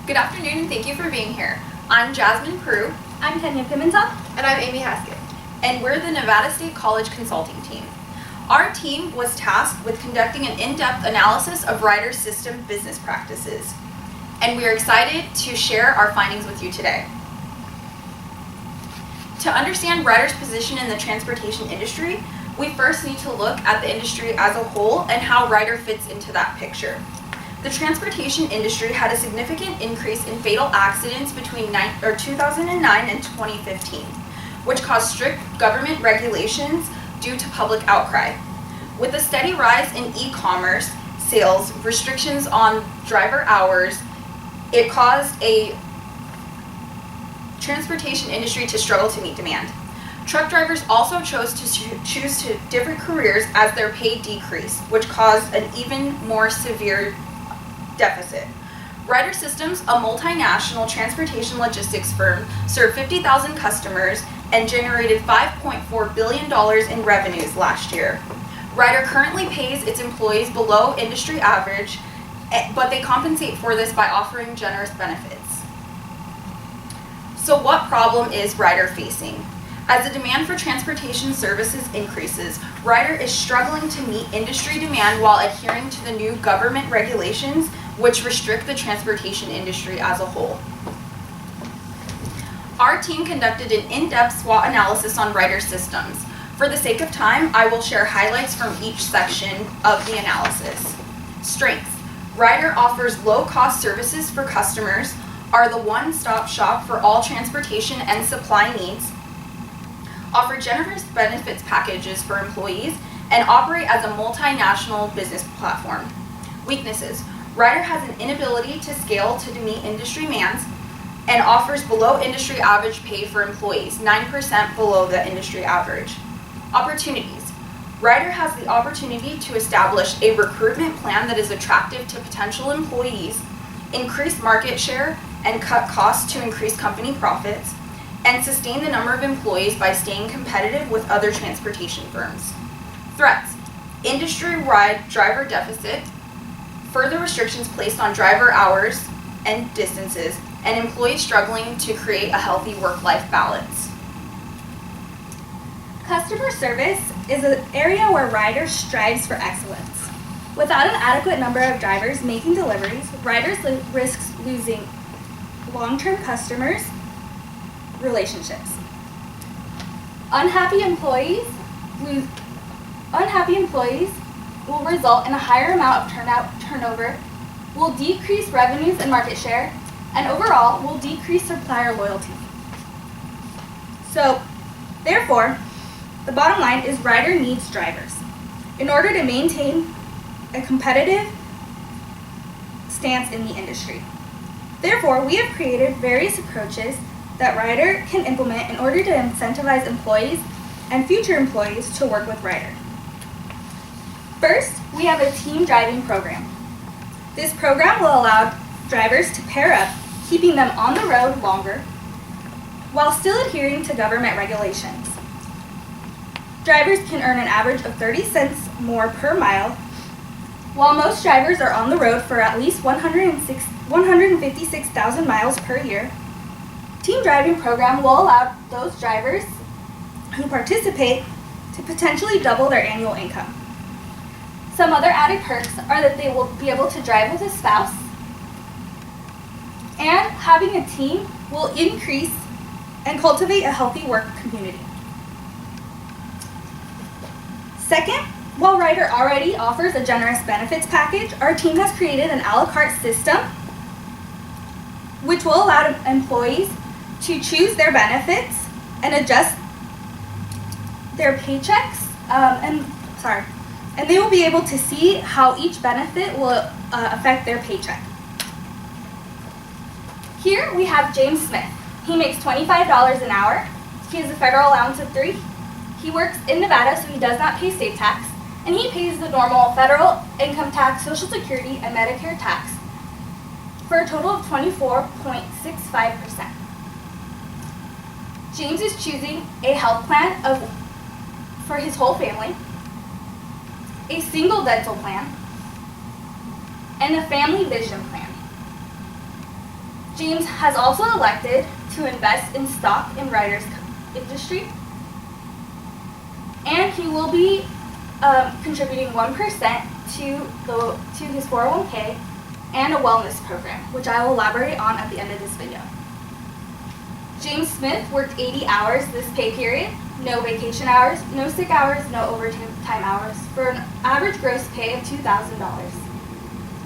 Good afternoon and thank you for being here. I'm Jasmine Prue. I'm Kenya Pimentel. And I'm Amy Haskett. And we're the Nevada State College Consulting Team. Our team was tasked with conducting an in-depth analysis of Ryder's system business practices. And we are excited to share our findings with you today. To understand Ryder's position in the transportation industry, we first need to look at the industry as a whole and how Ryder fits into that picture. The transportation industry had a significant increase in fatal accidents between 2009 and 2015, which caused strict government regulations due to public outcry. With a steady rise in e-commerce sales, restrictions on driver hours, it caused a transportation industry to struggle to meet demand. Truck drivers also chose to choose different careers as their pay decreased, which caused an even more severe deficit. Ryder Systems, a multinational transportation logistics firm, served 50,000 customers and generated $5.4 billion in revenues last year. Ryder currently pays its employees below industry average, but they compensate for this by offering generous benefits. So what problem is Ryder facing? As the demand for transportation services increases, Ryder is struggling to meet industry demand while adhering to the new government regulations which restrict the transportation industry as a whole. Our team conducted an in-depth SWOT analysis on Ryder Systems. For the sake of time, I will share highlights from each section of the analysis. Strengths. Ryder offers low-cost services for customers, are the one-stop shop for all transportation and supply needs, offer generous benefits packages for employees, and operate as a multinational business platform. Weaknesses. Ryder has an inability to scale to meet industry demands and offers below industry average pay for employees, 9% below the industry average. Opportunities. Ryder has the opportunity to establish a recruitment plan that is attractive to potential employees, increase market share, and cut costs to increase company profits, and sustain the number of employees by staying competitive with other transportation firms. Threats. Industry-wide driver deficit, further restrictions placed on driver hours and distances, and employees struggling to create a healthy work-life balance. Customer service is an area where Ryder strives for excellence. Without an adequate number of drivers making deliveries, Ryder risks losing long-term customers' relationships. Unhappy employees will result in a higher amount of turnover, will decrease revenues and market share, and overall will decrease supplier loyalty. So, therefore, the bottom line is Ryder needs drivers in order to maintain a competitive stance in the industry. Therefore, we have created various approaches that Ryder can implement in order to incentivize employees and future employees to work with Ryder. First, we have a team driving program. This program will allow drivers to pair up, keeping them on the road longer, while still adhering to government regulations. Drivers can earn an average of 30 cents more per mile, while most drivers are on the road for at least 156,000 miles per year. Team driving program will allow those drivers who participate to potentially double their annual income. Some other added perks are that they will be able to drive with a spouse, and having a team will increase and cultivate a healthy work community. Second, while Ryder already offers a generous benefits package, our team has created an a la carte system which will allow employees to choose their benefits and adjust their paychecks, and they will be able to see how each benefit will affect their paycheck. Here we have James Smith. He makes $25 an hour. He has a federal allowance of 3. He works in Nevada, so he does not pay state tax, and he pays the normal federal income tax, Social Security, and Medicare tax for a total of 24.65%. James is choosing a health plan for his whole family, a single dental plan, and a family vision plan. James has also elected to invest in stock in Ryder's industry, and he will be contributing 1% to his 401k and a wellness program, which I will elaborate on at the end of this video. James Smith worked 80 hours this pay period, no vacation hours, no sick hours, no overtime hours, for an average gross pay of $2,000.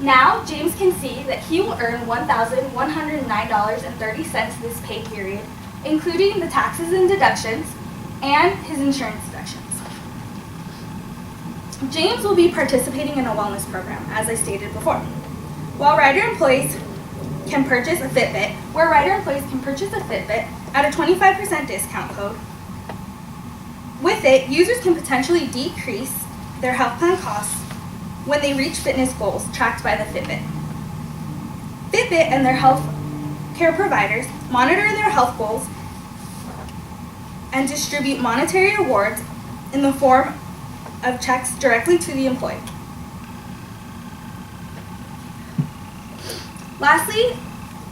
Now, James can see that he will earn $1,109.30 this pay period, including the taxes and deductions and his insurance deductions. James will be participating in a wellness program, as I stated before. While Ryder employees can purchase a Fitbit, at a 25% discount code. With it, users can potentially decrease their health plan costs when they reach fitness goals tracked by the Fitbit. Fitbit and their health care providers monitor their health goals and distribute monetary rewards in the form of checks directly to the employee. Lastly,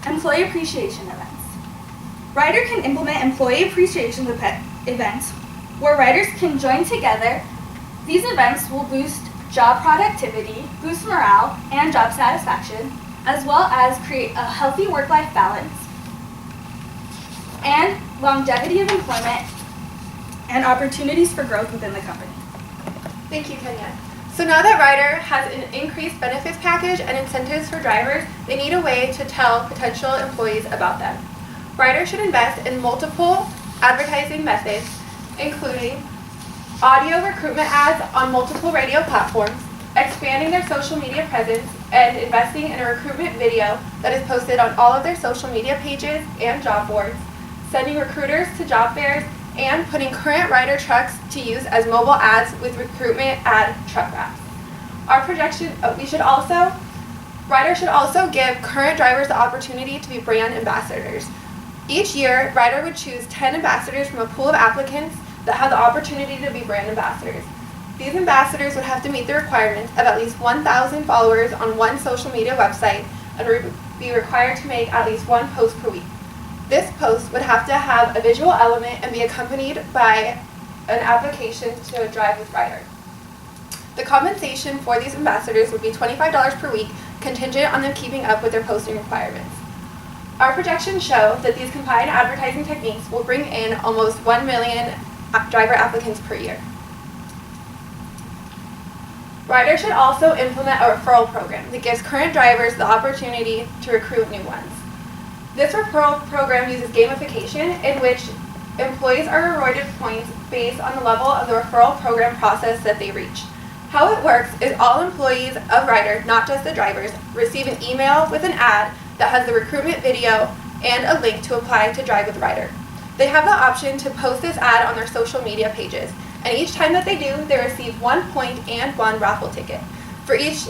employee appreciation events. Ryder can implement employee appreciation events where Ryders can join together. These events will boost job productivity, boost morale, and job satisfaction, as well as create a healthy work-life balance and longevity of employment and opportunities for growth within the company. Thank you, Kenya. So now that Ryder has an increased benefits package and incentives for drivers, they need a way to tell potential employees about them. Ryder should invest in multiple advertising methods, including audio recruitment ads on multiple radio platforms, expanding their social media presence, and investing in a recruitment video that is posted on all of their social media pages and job boards, sending recruiters to job fairs, and putting current Ryder trucks to use as mobile ads with recruitment ad truck wraps. Our projection, Ryder should also give current drivers the opportunity to be brand ambassadors. Each year, Ryder would choose 10 ambassadors from a pool of applicants that have the opportunity to be brand ambassadors. These ambassadors would have to meet the requirements of at least 1,000 followers on one social media website and be required to make at least one post per week. This post would have to have a visual element and be accompanied by an application to drive with Ryder. The compensation for these ambassadors would be $25 per week, contingent on them keeping up with their posting requirements. Our projections show that these combined advertising techniques will bring in almost 1 million driver applicants per year. Ryder should also implement a referral program that gives current drivers the opportunity to recruit new ones. This referral program uses gamification in which employees are rewarded points based on the level of the referral program process that they reach. How it works is all employees of Ryder, not just the drivers, receive an email with an ad that has the recruitment video and a link to apply to drive with Ryder. They have the option to post this ad on their social media pages, and each time that they do, they receive 1 point and 1 raffle ticket. For each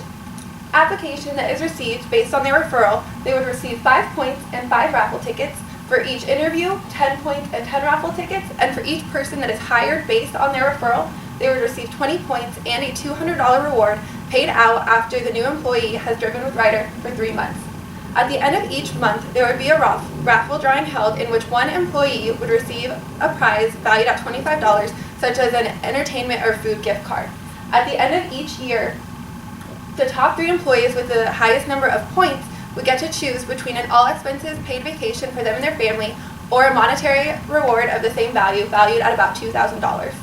application that is received based on their referral, they would receive 5 points and 5 raffle tickets. For each interview, 10 points and 10 raffle tickets, and for each person that is hired based on their referral, they would receive 20 points and a $200 reward paid out after the new employee has driven with Ryder for 3 months. At the end of each month, there would be a raffle drawing held in which one employee would receive a prize valued at $25, such as an entertainment or food gift card. At the end of each year, the top 3 employees with the highest number of points would get to choose between an all-expenses paid vacation for them and their family or a monetary reward of the same value, valued at about $2,000.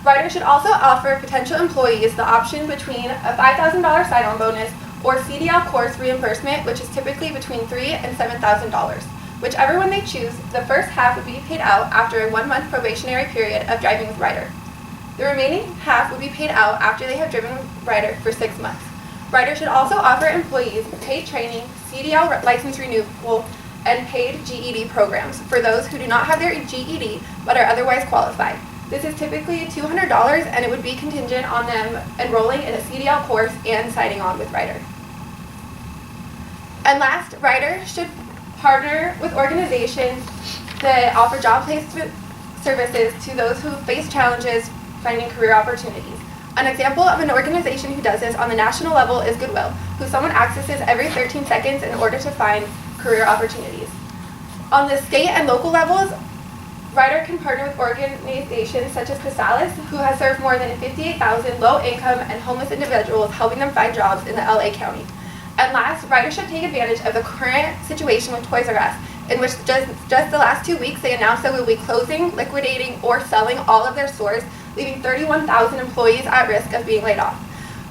Ryder should also offer potential employees the option between a $5,000 sign-on bonus or CDL course reimbursement, which is typically between $3,000 and $7,000. Whichever one they choose, the first half would be paid out after a 1-month probationary period of driving with Ryder. The remaining half would be paid out after they have driven with Ryder for 6 months. Ryder should also offer employees paid training, CDL license renewal, and paid GED programs for those who do not have their GED but are otherwise qualified. This is typically $200, and it would be contingent on them enrolling in a CDL course and signing on with Ryder. And last, Ryder should partner with organizations that offer job placement services to those who face challenges finding career opportunities. An example of an organization who does this on the national level is Goodwill, who someone accesses every 13 seconds in order to find career opportunities. On the state and local levels, Ryder can partner with organizations such as Chrysalis, who has served more than 58,000 low-income and homeless individuals, helping them find jobs in the LA County. And last, Ryder should take advantage of the current situation with Toys R Us, in which just the last 2 weeks they announced that we will be closing, liquidating, or selling all of their stores, leaving 31,000 employees at risk of being laid off.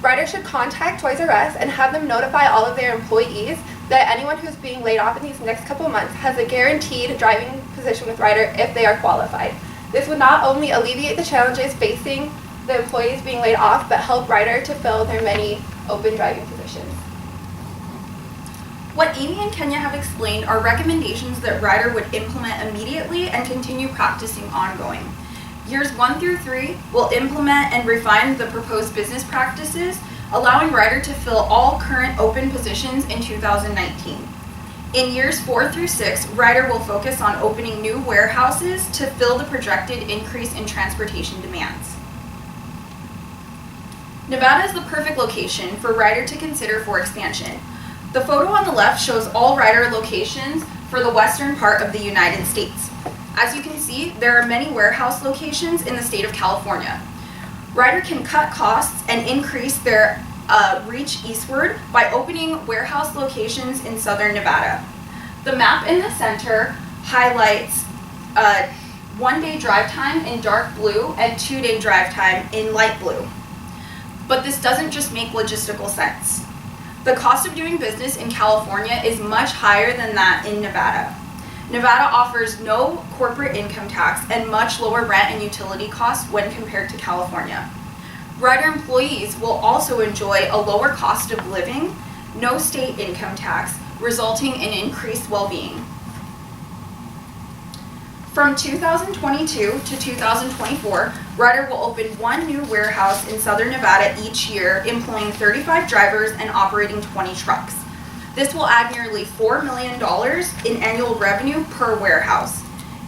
Ryder should contact Toys R Us and have them notify all of their employees that anyone who's being laid off in these next couple months has a guaranteed driving position with Ryder if they are qualified. This would not only alleviate the challenges facing the employees being laid off, but help Ryder to fill their many open driving positions. What Amy and Kenya have explained are recommendations that Ryder would implement immediately and continue practicing ongoing. Years 1 through 3 will implement and refine the proposed business practices, allowing Ryder to fill all current open positions in 2019. In years 4 through 6, Ryder will focus on opening new warehouses to fill the projected increase in transportation demands. Nevada is the perfect location for Ryder to consider for expansion. The photo on the left shows all Ryder locations for the western part of the United States. As you can see, there are many warehouse locations in the state of California. Ryder can cut costs and increase their reach eastward by opening warehouse locations in southern Nevada. The map in the center highlights 1-day drive time in dark blue and 2-day drive time in light blue. But this doesn't just make logistical sense. The cost of doing business in California is much higher than that in Nevada. Nevada offers no corporate income tax and much lower rent and utility costs when compared to California. Ryder employees will also enjoy a lower cost of living, no state income tax, resulting in increased well-being. From 2022 to 2024, Ryder will open 1 new warehouse in southern Nevada each year, employing 35 drivers and operating 20 trucks. This will add nearly $4 million in annual revenue per warehouse.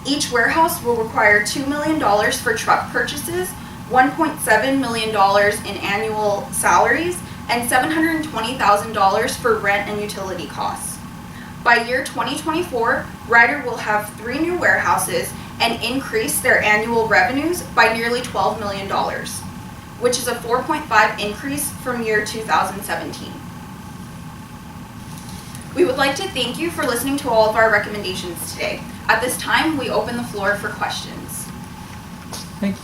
Each warehouse will require $2 million for truck purchases, $1.7 million in annual salaries, and $720,000 for rent and utility costs. By year 2024, Ryder will have 3 new warehouses and increase their annual revenues by nearly $12 million, which is a 4.5 increase from year 2017. We would like to thank you for listening to all of our recommendations today. At this time, we open the floor for questions. Thank you.